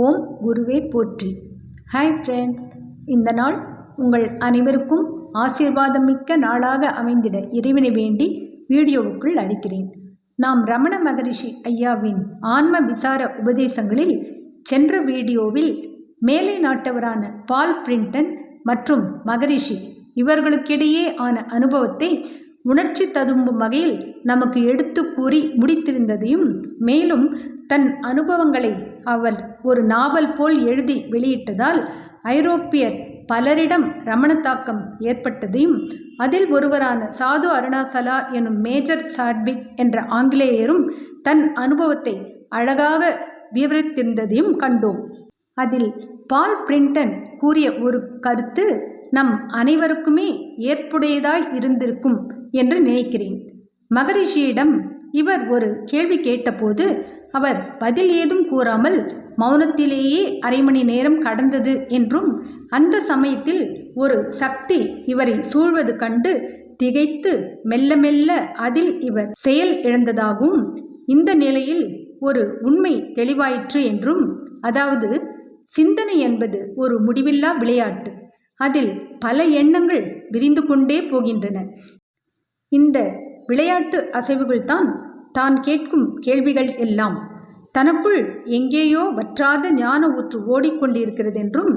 ஓம் குருவே போற்றி. Hi friends, இந்த நாள் உங்கள் அனைவருக்கும் ஆசீர்வாதம் மிக்க நாளாக அமைந்திட இறைவனை வேண்டி வீடியோவுக்குள் அளிக்கிறேன். நாம் ரமண மகரிஷி ஐயாவின் ஆன்ம விசார உபதேசங்களில் சென்ற வீடியோவில் மேலை நாட்டவரான பால் பிரிண்டன் மற்றும் மகரிஷி இவர்களுக்கிடையே ஆன அனுபவத்தை உணர்ச்சி ததும்பும் வகையில் நமக்கு எடுத்து கூறி முடித்திருந்ததையும், மேலும் தன் அனுபவங்களை அவர் ஒரு நாவல் போல் எழுதி வெளியிட்டதால் ஐரோப்பியர் பலரிடம் ரமண தாக்கம் ஏற்பட்டதையும், அதில் ஒருவரான சாது அருணாசலா எனும் மேஜர் சாட்விக் என்ற ஆங்கிலேயரும் தன் அனுபவத்தை அழகாக விவரித்திருந்ததையும் கண்டோம். அதில் பால் பிரிண்டன் கூறிய ஒரு கருத்து நம் அனைவருக்குமே ஏற்புடையதாய் இருந்திருக்கும் என்று நினைக்கிறேன். மகரிஷியிடம் இவர் ஒரு கேள்வி கேட்டபோது அவர் பதில் ஏதும் கூறாமல் மௌனத்திலேயே அரை மணி நேரம் கடந்தது என்றும், அந்த சமயத்தில் ஒரு சக்தி இவரை சூழ்வது கண்டு திகைத்து மெல்ல மெல்ல அதில் இவர் செயல் இழந்ததாகவும், இந்த நிலையில் ஒரு உண்மை தெளிவாயிற்று என்றும், அதாவது சிந்தனை என்பது ஒரு முடிவில்லா விளையாட்டு. அதில் பல எண்ணங்கள் விரிந்து கொண்டே போகின்றன. இந்த விளையாட்டு அசைவுகள்தான் தான் கேட்கும் கேள்விகள் எல்லாம். தனக்குள் எங்கேயோ வற்றாத ஞான ஊற்று ஓடிக்கொண்டிருக்கிறது என்றும்,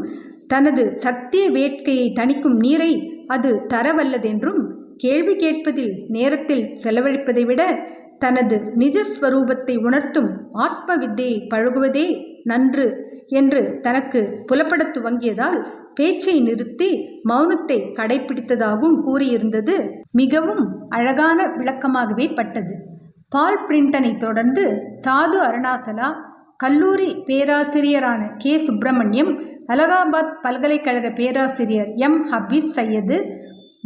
தனது சத்திய வேட்கையை தணிக்கும் நீரை அது தரவல்லதென்றும், கேள்வி கேட்பதில் நேரத்தில் செலவழிப்பதை விட தனது நிஜஸ்வரூபத்தை உணர்த்தும் ஆத்ம வித்தையை பழகுவதே நன்று என்று தனக்கு புலப்படத் துவங்கியதால் பேச்சை நிறுத்தி மௌனத்தை கடைபிடித்ததாகவும் கூறியிருந்தது மிகவும் அழகான விளக்கமாகவே பட்டது. பால் பிரிண்டனை தொடர்ந்து சாது அருணாசலா, கல்லூரி பேராசிரியரான கே சுப்பிரமணியம், அலகாபாத் பல்கலைக்கழக பேராசிரியர் எம் ஹபீஸ் சையது,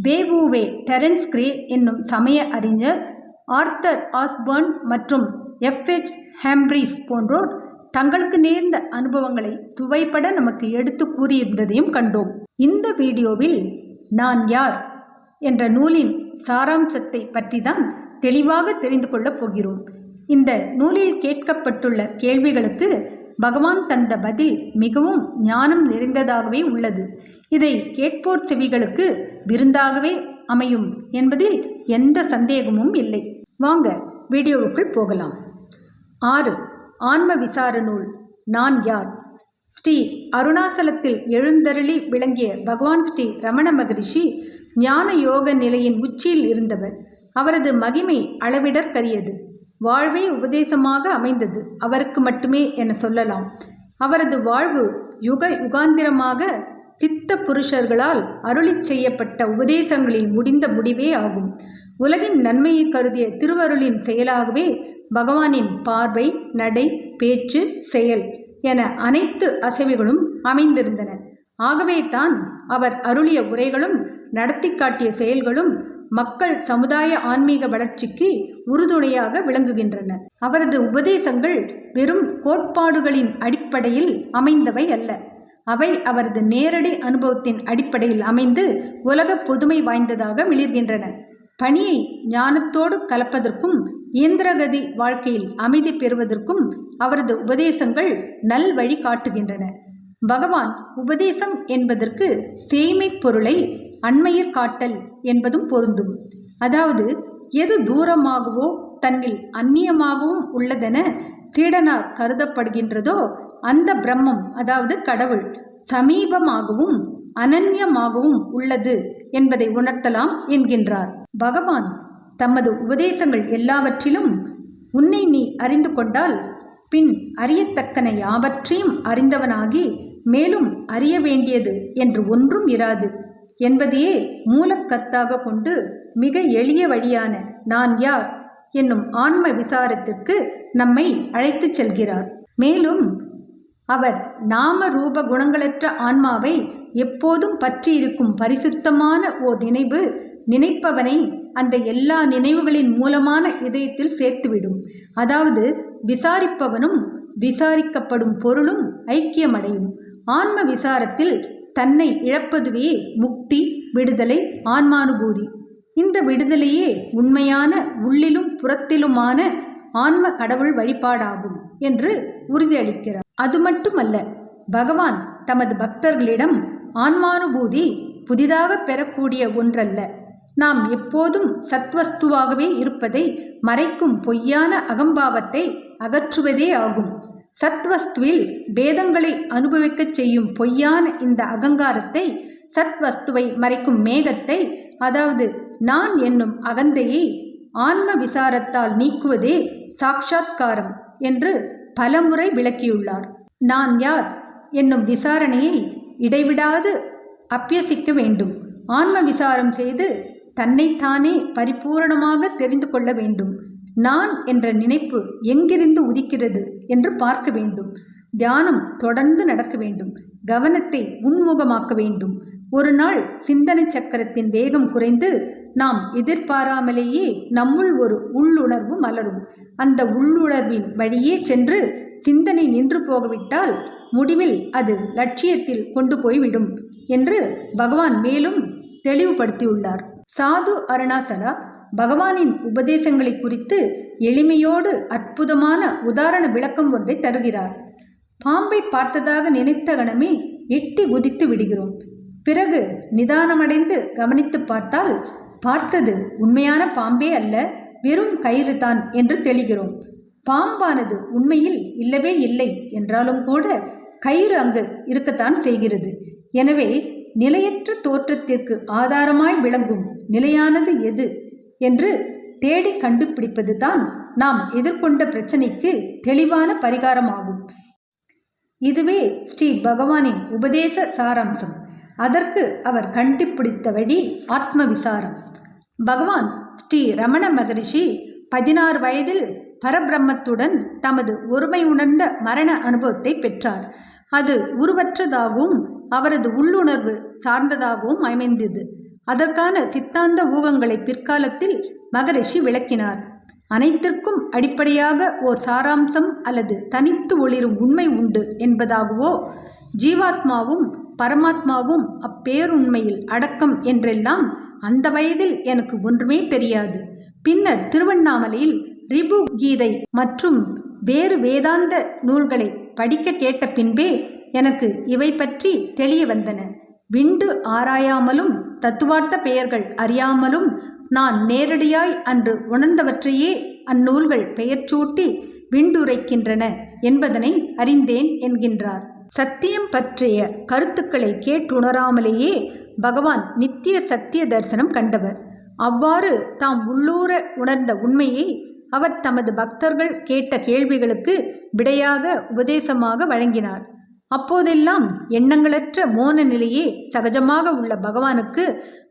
வேவூவே டெரன்ஸ் கிரே என்னும் சமய அறிஞர், ஆர்த்தர் ஆஸ்பர்ன் மற்றும் எஃப்.எச். ஹேம்ப்ரீஸ் போன்றோர் தங்களுக்கு நேர்ந்த அனுபவங்களை சுவைப்பட நமக்கு எடுத்து கூறியிருந்ததையும் கண்டோம். இந்த வீடியோவில் நான் யார் என்ற நூலின் சாராம்சத்தை பற்றி தான் தெளிவாக தெரிந்து கொள்ளப் போகிறோம். இந்த நூலில் கேட்கப்பட்டுள்ள கேள்விகளுக்கு பகவான் தந்த பதில் மிகவும் ஞானம் நிறைந்ததாகவே உள்ளது. இதை கேட்போர் செவிகளுக்கு விருந்தாகவே அமையும் என்பதில் எந்த சந்தேகமும் இல்லை. வாங்க வீடியோவுக்குள் போகலாம். 6. ஆன்ம விசார நூல் நான் யார். ஸ்ரீ அருணாசலத்தில் எழுந்தருளி விளங்கிய பகவான் ஸ்ரீ ரமண மகரிஷி ஞான யோக நிலையின் உச்சியில் இருந்தவர். அவரது மகிமை அளவிடற்கரியது. வாழ்வே உபதேசமாக அமைந்தது அவருக்கு மட்டுமே என சொல்லலாம். அவரது வாழ்வு யுக யுகாந்திரமாக சித்த புருஷர்களால் அருளி செய்யப்பட்ட உபதேசங்களில் முடிந்த முடிவே ஆகும். உலகின் நன்மையை கருதிய திருவருளின் செயலாகவே பகவானின் பார்வை, நடை, பேச்சு, செயல் என அனைத்து அசைவுகளும் அமைந்திருந்தன. ஆகவே தான் அவர் அருளிய உரைகளும் நடத்தி காட்டிய செயல்களும் மக்கள் சமுதாய ஆன்மீக வளர்ச்சிக்கு உறுதுணையாக விளங்குகின்றன. அவரது உபதேசங்கள் வெறும் கோட்பாடுகளின் அடிப்படையில் அமைந்தவை அல்ல. அவை அவரது நேரடி அனுபவத்தின் அடிப்படையில் அமைந்து உலக பொதுமை வாய்ந்ததாக மிளிர்கின்றன. பணியை ஞானத்தோடு கலப்பதற்கும் இயந்திரகதி வாழ்க்கையில் அமைதி பெறுவதற்கும் அவரது உபதேசங்கள் நல் வழி காட்டுகின்றன. பகவான் உபதேசம் என்பதற்கு சேமை பொருளை அண்மையில் காட்டல் என்பதும் பொருந்தும். அதாவது எது தூரமாகவோ தன்னில் அந்நியமாகவும் உள்ளதென சீடனார் கருதப்படுகின்றதோ அந்த பிரம்மம், அதாவது கடவுள், சமீபமாகவும் அனன்யமாகவும் உள்ளது என்பதை உணர்த்தலாம் என்கின்றார். பகவான் தமது உபதேசங்கள் எல்லாவற்றிலும் உன்னை நீ அறிந்து கொண்டால் பின் அறியத்தக்கன யாவற்றையும் அறிந்தவனாகி மேலும் அறிய வேண்டியது என்று ஒன்றும் இராது என்பதையே மூலக்கருத்தாக கொண்டு மிக எளிய வழியான நான் யார் என்னும் ஆன்ம விசாரத்திற்கு நம்மை அழைத்து செல்கிறார். மேலும் அவர் நாம ரூப குணங்களற்ற ஆன்மாவை எப்போதும் பற்றி இருக்கும் பரிசுத்தமான ஓர் நினைவு நினைப்பவனை அந்த எல்லா நினைவுகளின் மூலமான இதயத்தில் சேர்த்துவிடும். அதாவது விசாரிப்பவனும் விசாரிக்கப்படும் பொருளும் ஐக்கியமடையும். ஆன்ம விசாரத்தில் தன்னை இழப்பதுவே முக்தி, விடுதலை, ஆன்மானுபூதி. இந்த விடுதலையே உண்மையான உள்ளிலும் புறத்திலுமான ஆன்ம கடவுள் வழிபாடாகும் என்று உறுதியளிக்கிறார். அது மட்டுமல்ல, பகவான் தமது பக்தர்களிடம் ஆன்மானுபூதி புதிதாக பெறக்கூடிய ஒன்றல்ல. நாம் எப்போதும் சத்வஸ்துவாகவே இருப்பதை மறைக்கும் பொய்யான அகம்பாவத்தை அகற்றுவதே ஆகும். சத்வஸ்துவில் பேதங்களை அனுபவிக்கச் செய்யும் பொய்யான இந்த அகங்காரத்தை, சத்வஸ்துவை மறைக்கும் மேகத்தை, அதாவது நான் என்னும் அகந்தையை ஆன்ம விசாரத்தால் நீக்குவதே சாட்சாத்காரம் என்று பலமுறை விளக்கியுள்ளார். நான் யார் என்னும் விசாரணையை இடைவிடாது அபியசிக்க வேண்டும். ஆன்ம விசாரம் செய்து தன்னைத்தானே பரிபூரணமாக தெரிந்து கொள்ள வேண்டும். நான் என்ற நினைப்பு எங்கிருந்து உதிக்கிறது என்று பார்க்க வேண்டும். தியானம் தொடர்ந்து நடக்க வேண்டும். கவனத்தை உன்முகமாக்க வேண்டும். ஒரு நாள் சிந்தனை சக்கரத்தின் வேகம் குறைந்து நாம் எதிர்பாராமலேயே நம்முள் ஒரு உள்ளுணர்வு மலரும். அந்த உள்ளுணர்வின் வழியே சென்று சிந்தனை நின்று போகவிட்டால் முடிவில் அது லட்சியத்தில் கொண்டு போய்விடும் என்று பகவான் மேலும் தெளிவுபடுத்தியுள்ளார். சாது அருணாசலா பகவானின் உபதேசங்களை குறித்து எளிமையோடு அற்புதமான உதாரண விளக்கம் ஒன்றை தருகிறார். பாம்பை பார்த்ததாக நினைத்த கணமே எட்டி குதித்து விடுகிறோம். பிறகு நிதானமடைந்து கவனித்து பார்த்தால் பார்த்தது உண்மையான பாம்பே அல்ல, வெறும் கயிறு தான் என்று தெளிகிறோம். பாம்பானது உண்மையில் இல்லவே இல்லை என்றாலும் கூட கயிறு அங்கு இருக்கத்தான் செய்கிறது. எனவே நிலையற்ற தோற்றத்திற்கு ஆதாரமாய் விளங்கும் நிலையானது எது என்று தேடி கண்டுபிடிப்பது தான் நாம் எதிர்கொண்ட பிரச்சனைக்கு தெளிவான பரிகாரமாகும். இதுவே ஸ்ரீ பகவானின் உபதேச சாராம்சம். அதற்கு அவர் கண்டுபிடித்த வழி ஆத்ம விசாரம். பகவான் ஸ்ரீ ரமண மகரிஷி 16 வயதில் பரபிரம்மத்துடன் தமது ஒருமை உணர்ந்த மரண அனுபவத்தை பெற்றார். அது உருவற்றதாகவும் அவரது உள்ளுணர்வு சார்ந்ததாகவும் அமைந்தது. அதற்கான சித்தாந்த ஊகங்களை பிற்காலத்தில் மகரிஷி விளக்கினார். அனைத்திற்கும் அடிப்படையாக ஓர் சாராம்சம் அல்லது தனித்து ஒளிரும் உண்மை உண்டு என்பதாகவோ, ஜீவாத்மாவும் பரமாத்மாவும் அப்பேருண்மையில் அடக்கம் என்றெல்லாம் அந்த வயதில் எனக்கு ஒன்றுமே தெரியாது. பின்னர் திருவண்ணாமலையில் ரிபு கீதை மற்றும் வேறு வேதாந்த நூல்களை படிக்க கேட்ட பின்பே எனக்கு இவை பற்றி தெளிய வந்தன. விண்டு ஆராயாமலும் தத்துவார்த்த பெயர்கள் அறியாமலும் நான் நேரடியாய் அன்று உணர்ந்தவற்றையே அந்நூல்கள் பெயர் சூட்டி விண்டுரைக்கின்றன என்பதனை அறிந்தேன் என்கின்றார். சத்தியம் பற்றிய கருத்துக்களை கேட்டுணராமலேயே பகவான் நித்திய சத்திய தரிசனம் கண்டவர். அவ்வாறு தாம் உள்ளூர உணர்ந்த உண்மையை அவர் தமது பக்தர்கள் கேட்ட கேள்விகளுக்கு விடையாக உபதேசமாக வழங்கினார். அப்போதெல்லாம் எண்ணங்களற்ற மோன நிலையே சகஜமாக உள்ள பகவானுக்கு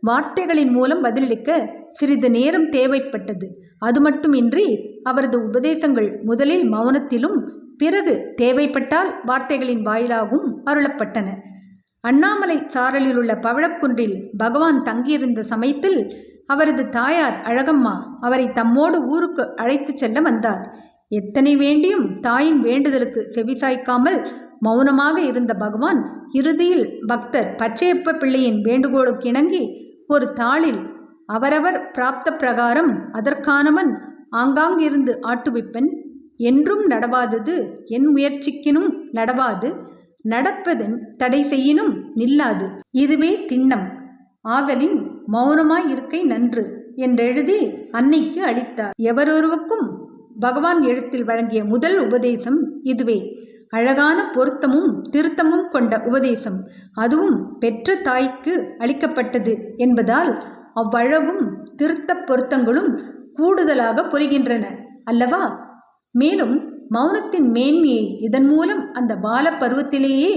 வார்த்தைகளின் மூலம் பதிலளிக்க சிறிது நேரம் தேவைப்பட்டது. அது மட்டுமின்றி அவரது உபதேசங்கள் முதலில் மௌனத்திலும் பிறகு தேவைப்பட்டால் வார்த்தைகளின் வாயிலாகவும் அருளப்பட்டன. அண்ணாமலை சாரலில் உள்ள பவழக்குன்றில் பகவான் தங்கியிருந்த சமயத்தில் அவரது தாயார் அழகம்மா அவரை தம்மோடு ஊருக்கு அழைத்து செல்ல வந்தார். எத்தனை வேண்டியும் தாயின் வேண்டுதலுக்கு செவிசாய்க்காமல் மௌனமாக இருந்த பகவான் இறுதியில் பக்தர் பச்சையப்ப பிள்ளையின் வேண்டுகோளுக்கு இணங்கி ஒரு தாளில் அவரவர் பிராப்த பிரகாரம் அதற்கானவன் ஆங்காங்கிருந்து ஆட்டுவிப்பன், என்றும் நடவாதது என் முயற்சிக்கினும் நடவாது, நடப்பதன் தடை செய்யினும் நில்லாது, இதுவே திண்ணம் ஆகலின் மௌனமாய் இருக்கை நன்று என்றெழுதி அன்னைக்கு அளித்தார். எவரொருவருக்கும் பகவான் எழுத்தில் வழங்கிய முதல் உபதேசம் இதுவே. அழகான பொருத்தமும் திருத்தமும் கொண்ட உபதேசம். அதுவும் பெற்ற தாய்க்கு அளிக்கப்பட்டது என்பதால் அவ்வழகும் திருத்த பொருத்தங்களும் கூடுதலாக புரிகின்றன அல்லவா? மேலும் மௌனத்தின் மேன்மையை இதன் மூலம் அந்த பால பருவத்திலேயே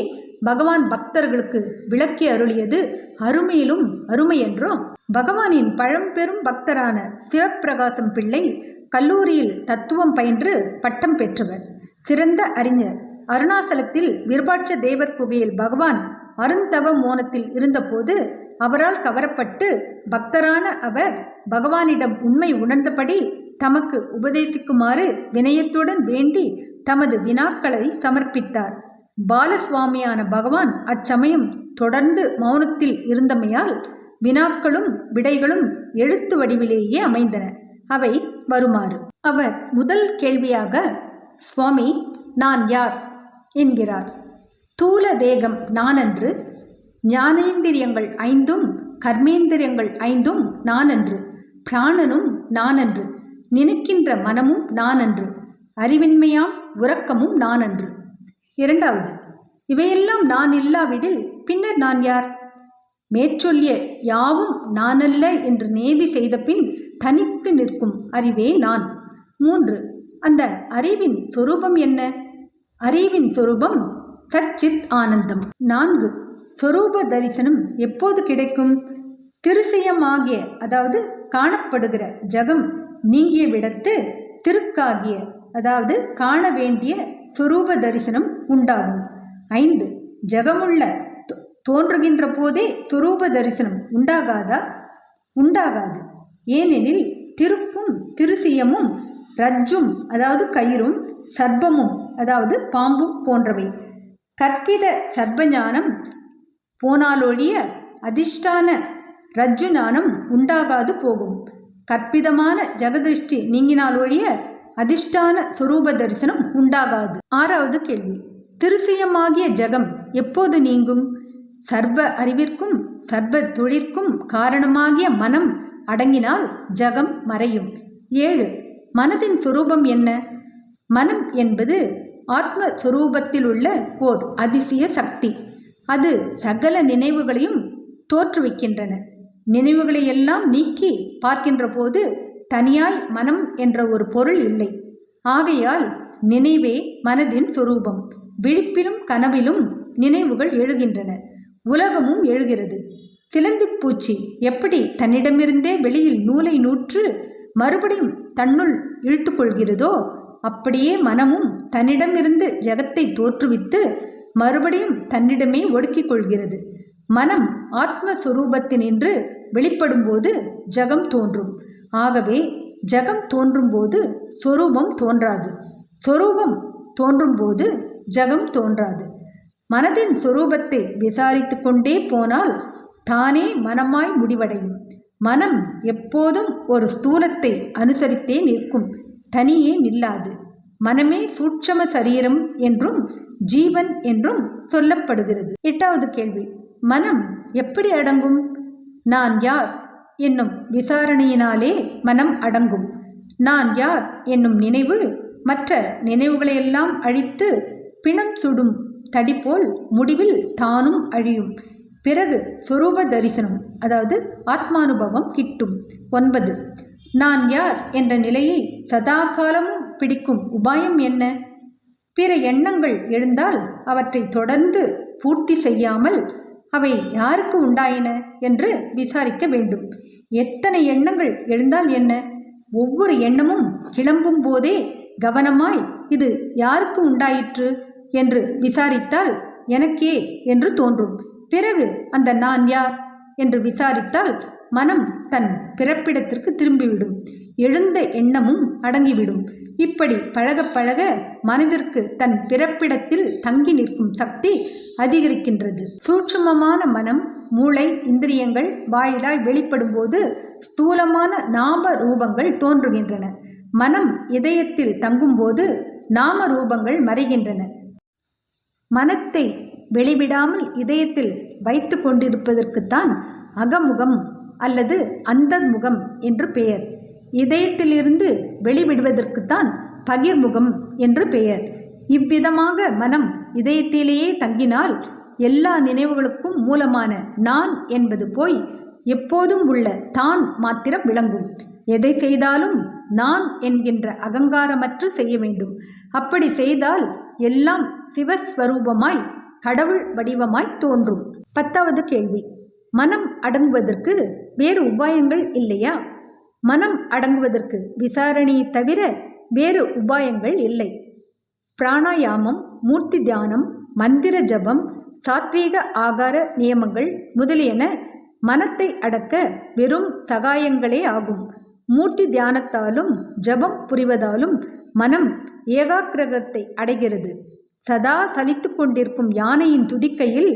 பகவான் பக்தர்களுக்கு விளக்கி அருளியது அருமையிலும் அருமையன்றோ? பகவானின் பழம்பெரும் பக்தரான சிவப்பிரகாசம் பிள்ளை கல்லூரியில் தத்துவம் பயின்று பட்டம் பெற்றவர். சிறந்த அறிஞர். அருணாசலத்தில் விருபாட்ச தேவர் குகையில் பகவான் அருந்தவ மோனத்தில் இருந்தபோது அவரால் கவரப்பட்டு பக்தரான அவர் பகவானிடம் உண்மை உணர்ந்தபடி தமக்கு உபதேசிக்குமாறு வினயத்துடன் வேண்டி தமது வினாக்களை சமர்ப்பித்தார். பாலசுவாமியான பகவான் அச்சமயம் தொடர்ந்து மௌனத்தில் இருந்தமையால் வினாக்களும் விடைகளும் எழுத்து வடிவிலேயே அமைந்தன. அவை வருமாறு. அவர் முதல் கேள்வியாக, சுவாமி, நான் யார் என்கிறார். தூல தேகம் நானன்று, ஞானேந்திரியங்கள் ஐந்தும் கர்மேந்திரியங்கள் ஐந்தும் நானன்று, பிராணனும் நானன்று, நினைக்கின்ற மனமும் நானன்று, அறிவின்மையாம் உறக்கமும் நானன்று. இரண்டாவது, இவையெல்லாம் நான் இல்லாவிடில் பின்னர் நான் யார்? மேற்சொல்லிய யாவும் நானல்ல என்று நேதி செய்த பின் தனித்து நிற்கும் அறிவே நான். 3, அந்த அறிவின் சொரூபம் என்ன? அறிவின் சொரூபம் சச்சித் ஆனந்தம். 4, சொரூப தரிசனம் எப்போது கிடைக்கும்? திருசியமாகிய அதாவது காணப்படுகிற ஜகம் நீங்கிய விடத்து திருக்காகிய அதாவது காண வேண்டிய சொரூப தரிசனம் உண்டாகும். 5, ஜகமுள்ள தோன்றுகின்ற போதே சொரூப தரிசனம் உண்டாகாதா? உண்டாகாது. ஏனெனில் திருப்பும் திருசியமும் ரஜ்ஜும் அதாவது கயிறும் சர்ப்பமும் அதாவது பாம்பும் போன்றவை. கற்பித சர்ப்பஞானம் போனாலொழிய அதிஷ்டான ரஜ்ஜு ஞானம் உண்டாகாது போகும். கற்பிதமான ஜெகதிருஷ்டி நீங்கினாலொழிய அதிஷ்டான சொரூப தரிசனம் உண்டாகாது. 6வது கேள்வி, திருசியமாகிய ஜகம் எப்போது நீங்கும்? சர்வ அறிவிற்கும் சர்வ தொழிற்கும் காரணமாகிய மனம் அடங்கினால் ஜகம் மறையும். 7, மனதின் சொரூபம் என்ன? மனம் என்பது ஆத்மஸ்வரூபத்தில் உள்ள ஓர் அதிசய சக்தி. அது சகல நினைவுகளையும் தோற்றுவிக்கின்றன. நினைவுகளை எல்லாம் நீக்கி பார்க்கின்ற போது தனியாய் மனம் என்ற ஒரு பொருள் இல்லை. ஆகையால் நினைவே மனதின் சொரூபம். விழிப்பிலும் கனவிலும் நினைவுகள் எழுகின்றன, உலகமும் எழுகிறது. சிலந்திப்பூச்சி எப்படி தன்னிடமிருந்தே வெளியில் நூலை நூற்று மறுபடியும் தன்னுள் இழுத்து கொள்கிறதோ அப்படியே மனமும் தன்னிடமிருந்து ஜகத்தை தோற்றுவித்து மறுபடியும் தன்னிடமே ஒடுக்கிக் கொள்கிறது. மனம் ஆத்மஸ்வரூபத்தினின்று வெளிப்படும்போது ஜகம் தோன்றும். ஆகவே ஜகம் தோன்றும்போது சொரூபம் தோன்றாது, சொரூபம் தோன்றும்போது ஜகம் தோன்றாது. மனதின் சொரூபத்தை விசாரித்து கொண்டே போனால் தானே மனமாய் முடிவடையும். மனம் எப்போதும் ஒரு ஸ்தூலத்தை அனுசரித்தே நிற்கும், தனியே நில்லாது. மனமே சூட்சம சரீரம் என்றும் ஜீவன் என்றும் சொல்லப்படுகிறது. 8வது கேள்வி, மனம் எப்படி அடங்கும்? நான் யார் என்னும் விசாரணையினாலே மனம் அடங்கும். நான் யார் என்னும் நினைவு மற்ற நினைவுகளையெல்லாம் அழித்து பிணம் சுடும் தடிபோல் முடிவில் தானும் அழியும். பிறகு சொரூப தரிசனம் அதாவது ஆத்மானுபவம் கிட்டும். 9, நான் யார் என்ற நிலையை சதா காலமும் பிடிக்கும் உபாயம் என்ன? பிற எண்ணங்கள் எழுந்தால் அவற்றை தொடர்ந்து பூர்த்தி செய்யாமல் அவை யாருக்கு உண்டாயின என்று விசாரிக்க வேண்டும். எத்தனை எண்ணங்கள் எழுந்தால் என்ன? ஒவ்வொரு எண்ணமும் கிளம்பும் போதே கவனமாய் இது யாருக்கு உண்டாயிற்று என்று விசாரித்தால் எனக்கே என்று தோன்றும். பிறகு அந்த நான் யார் என்று விசாரித்தால் மனம் தன் பிறப்பிடத்திற்கு திரும்பிவிடும், எழுந்த எண்ணமும் அடங்கிவிடும். இப்படி பழக பழக மனதிற்கு தன் பிறப்பிடத்தில் தங்கி நிற்கும் சக்தி அதிகரிக்கின்றது. சூட்சுமமான மனம் மூளை இந்திரியங்கள் வாயிலாய் வெளிப்படும் போது ஸ்தூலமான நாம ரூபங்கள் தோன்றுகின்றன. மனம் இதயத்தில் தங்கும்போது நாம ரூபங்கள் மறைகின்றன. மனத்தை வெளிவிடாமல் இதயத்தில் வைத்து கொண்டிருப்பதற்குத்தான் அகமுகம் அல்லது அந்தர்முகம் என்று பெயர். இதயத்திலிருந்து வெளிவிடுவதற்குத்தான் பகிர்முகம் என்று பெயர். இவ்விதமாக மனம் இதயத்திலேயே தங்கினால் எல்லா நினைவுகளுக்கும் மூலமான நான் என்பது போய் எப்போதும் உள்ள தான் மாத்திரம் விளங்கும். எதை செய்தாலும் நான் என்கின்ற அகங்காரமற்று செய்ய வேண்டும். அப்படி செய்தால் எல்லாம் சிவஸ்வரூபமாய் கடவுள் வடிவமாய் தோன்றும். 10வது கேள்வி, மனம் அடங்குவதற்கு வேறு உபாயங்கள் இல்லையா? மனம் அடங்குவதற்கு விசாரணையை தவிர வேறு உபாயங்கள் இல்லை. பிராணாயாமம், மூர்த்தி தியானம், மந்திர ஜபம், சாத்வீக ஆகார நியமங்கள் முதலியன மனத்தை அடக்க வெறும் சகாயங்களே ஆகும். மூர்த்தி தியானத்தாலும் ஜபம் புரிவதாலும் மனம் ஏகாக்கிரகத்தை அடைகிறது. சதா சலித்து கொண்டிருக்கும் யானையின் துதிக்கையில்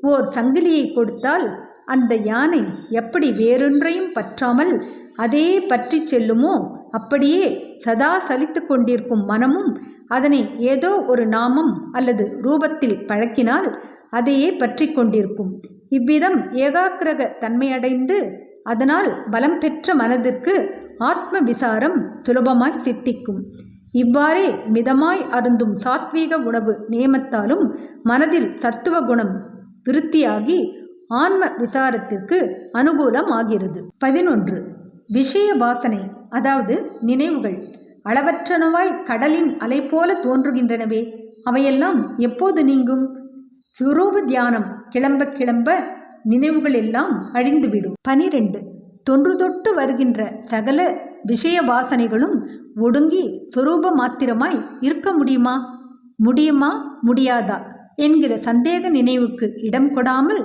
ஓர் சங்கிலியை கொடுத்தால் அந்த யானை எப்படி வேறொன்றையும் பற்றாமல் அதே பற்றி செல்லுமோ அப்படியே சதா சலித்து கொண்டிருக்கும் மனமும் அதனை ஏதோ ஒரு நாமம் அல்லது ரூபத்தில் பழக்கினால் அதையே பற்றி கொண்டிருக்கும். இவ்விதம் ஏகாக்கிரக தன்மையடைந்து அதனால் பலம் பெற்ற மனதிற்கு ஆத்ம விசாரம் சுலபமாய் சித்திக்கும். இவ்வாறே மிதமாய் அருந்தும் சாத்வீக உணவு நியமத்தாலும் மனதில் சத்துவ குணம் விருத்தியாகி ஆன்ம விசாரத்திற்கு அனுகூலமாகிறது. 11. விஷய வாசனை, அதாவது நினைவுகள் அளவற்றனவாய் கடலின் அலை போல தோன்றுகின்றனவே, அவையெல்லாம் எப்போது நீங்கும்? சுரூப தியானம் கிளம்ப கிளம்ப நினைவுகள் எல்லாம் அழிந்துவிடும். 12. தொன்று தொட்டு வருகின்ற சகல விஷய வாசனைகளும் ஒடுங்கி சொரூப மாத்திரமாய் இருக்க முடியுமா முடியாதா என்கிற சந்தேக நினைவுக்கு இடம் கொடாமல்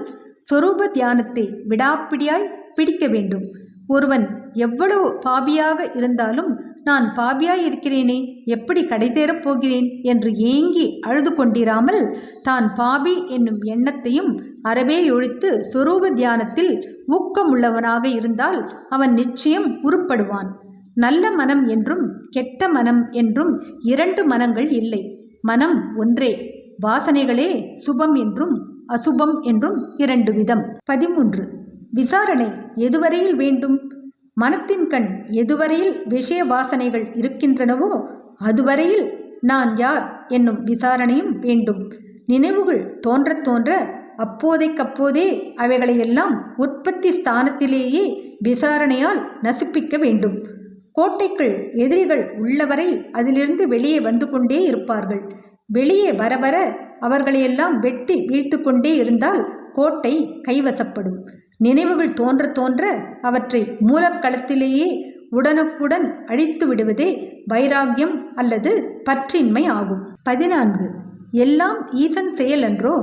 சொரூப தியானத்தை விடாப்பிடியாய் பிடிக்க வேண்டும். ஒருவன் எவ்வளவு பாபியாக இருந்தாலும் நான் பாபியாய் இருக்கிறேனே, எப்படி கடை தேரப் போகிறேன் என்று ஏங்கி அழுது கொண்டிராமல் தான் பாபி என்னும் எண்ணத்தையும் அறவே ஒழித்து சொரூப தியானத்தில் ஊக்கமுள்ளவனாக இருந்தால் அவன் நிச்சயம் உருப்படுவான். நல்ல மனம் என்றும் கெட்ட மனம் என்றும் 2 மனங்கள் இல்லை. மனம் ஒன்றே. வாசனைகளே சுபம் என்றும் அசுபம் என்றும் 2 விதம். 13. விசாரணை எதுவரையில் வேண்டும்? மனத்தின் கண் எதுவரையில் விஷய வாசனைகள் இருக்கின்றனவோ அதுவரையில் நான் யார் என்னும் விசாரணையும் வேண்டும். நினைவுகள் தோன்ற தோன்ற அப்போதைக்கப்போதே அவைகளையெல்லாம் உற்பத்தி ஸ்தானத்திலேயே விசாரணையால் நசுப்பிக்க வேண்டும். கோட்டைக்குள் எதிரிகள் உள்ளவரை அதிலிருந்து வெளியே வந்து கொண்டே இருப்பார்கள். வெளியே வர வர அவர்களையெல்லாம் வெட்டி வீழ்த்து கொண்டே இருந்தால் கோட்டை கைவசப்படும். நினைவுகள் தோன்ற தோன்ற அவற்றை மூலக்களத்திலேயே உடனுக்குடன் அழித்து விடுவதே வைராக்கியம் அல்லது பற்றின்மை ஆகும். 14. எல்லாம் ஈசன் செயல் அன்றோ?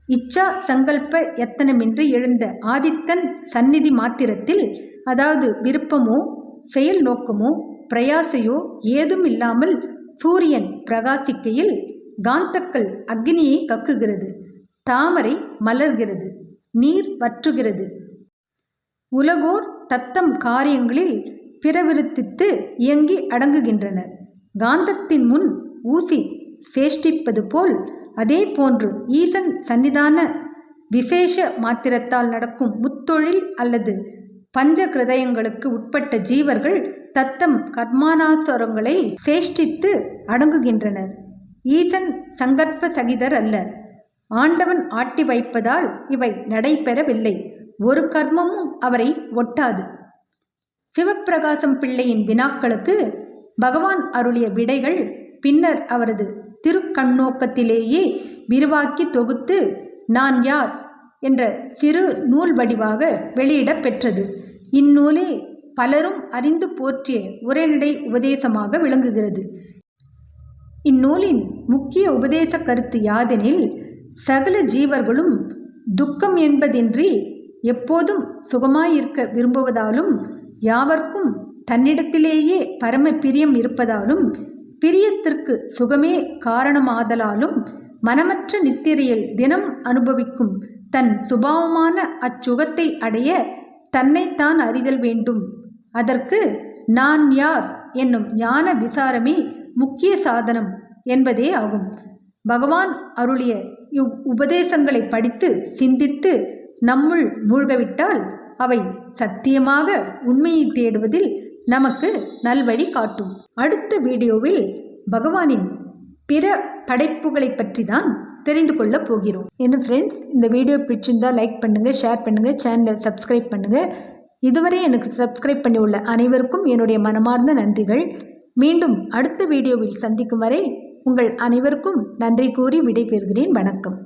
இச்சா சங்கல்ப யத்தனமின்றி எழுந்த ஆதித்தன் சந்நிதி மாத்திரத்தில், அதாவது விருப்பமோ செயல் நோக்கமோ பிரயாசையோ ஏதும் இல்லாமல் சூரியன் பிரகாசிக்கையில் காந்தக்கல் அக்னியை கக்குகிறது, தாமரை மலர்கிறது, நீர் வற்றுகிறது. உலகோர் தத்தம் காரியங்களில் பிரவிருத்தித்து இயங்கி அடங்குகின்றனர். காந்தத்தின் முன் ஊசி சேஷ்டிப்பது போல் அதே போன்று ஈசன் சன்னிதான விசேஷ மாத்திரத்தால் நடக்கும் முத்தொழில் அல்லது பஞ்ச கிருதயங்களுக்கு உட்பட்ட ஜீவர்கள் தத்தம் கர்மானாசுரங்களை சேஷ்டித்து அடங்குகின்றனர். ஈசன் சங்கற்ப சகிதர் அல்லர். ஆண்டவன் ஆட்டி வைப்பதால் இவை நடைபெறவில்லை. ஒரு கர்மமும் அவரை ஒட்டாது. சிவப்பிரகாசம் பிள்ளையின் வினாக்களுக்கு பகவான் அருளிய விடைகள் பின்னர் அவரது திருக்கண்ணோக்கத்திலேயே விரிவாக்கி தொகுத்து நான் யார் என்ற சிறு நூல் வடிவாக வெளியிடப் பெற்றது. இந்நூலே பலரும் அறிந்து போற்றிய உரைநடை உபதேசமாக விளங்குகிறது. இந்நூலின் முக்கிய உபதேச கருத்து யாதெனில், சகல ஜீவர்களும் துக்கம் என்பதின்றி எப்போதும் சுகமாயிருக்க விரும்புவதாலும் யாவர்க்கும் தன்னிடத்திலேயே பரம பிரியம் இருப்பதாலும் பிரியத்திற்கு சுகமே காரணமாதலாலும் மனமற்ற நித்திரையில் தினம் அனுபவிக்கும் தன் சுபாவமான அச்சுகத்தை அடைய தன்னைத்தான் அறிதல் வேண்டும். அதற்கு நான் யார் என்னும் ஞான விசாரமே முக்கிய சாதனம் என்பதே ஆகும். பகவான் அருளிய உபதேசங்களை படித்து சிந்தித்து நம்முள் மூழ்கவிட்டால் அவை சத்தியமாக உண்மையை தேடுவதில் நமக்கு நல்வழி காட்டும். அடுத்த வீடியோவில் பகவானின் பிற படைப்புகளை பற்றி தான் தெரிந்து கொள்ளப் போகிறோம். என்ன ஃப்ரெண்ட்ஸ், இந்த வீடியோ பிடிச்சிருந்தால் லைக் பண்ணுங்கள், ஷேர் பண்ணுங்கள், சேனலை சப்ஸ்கிரைப் பண்ணுங்கள். இதுவரை எனக்கு சப்ஸ்கிரைப் பண்ணி உள்ள அனைவருக்கும் என்னுடைய மனமார்ந்த நன்றிகள். மீண்டும் அடுத்த வீடியோவில் சந்திக்கும் வரை உங்கள் அனைவருக்கும் நன்றி கூறி விடைபெறுகிறேன். வணக்கம்.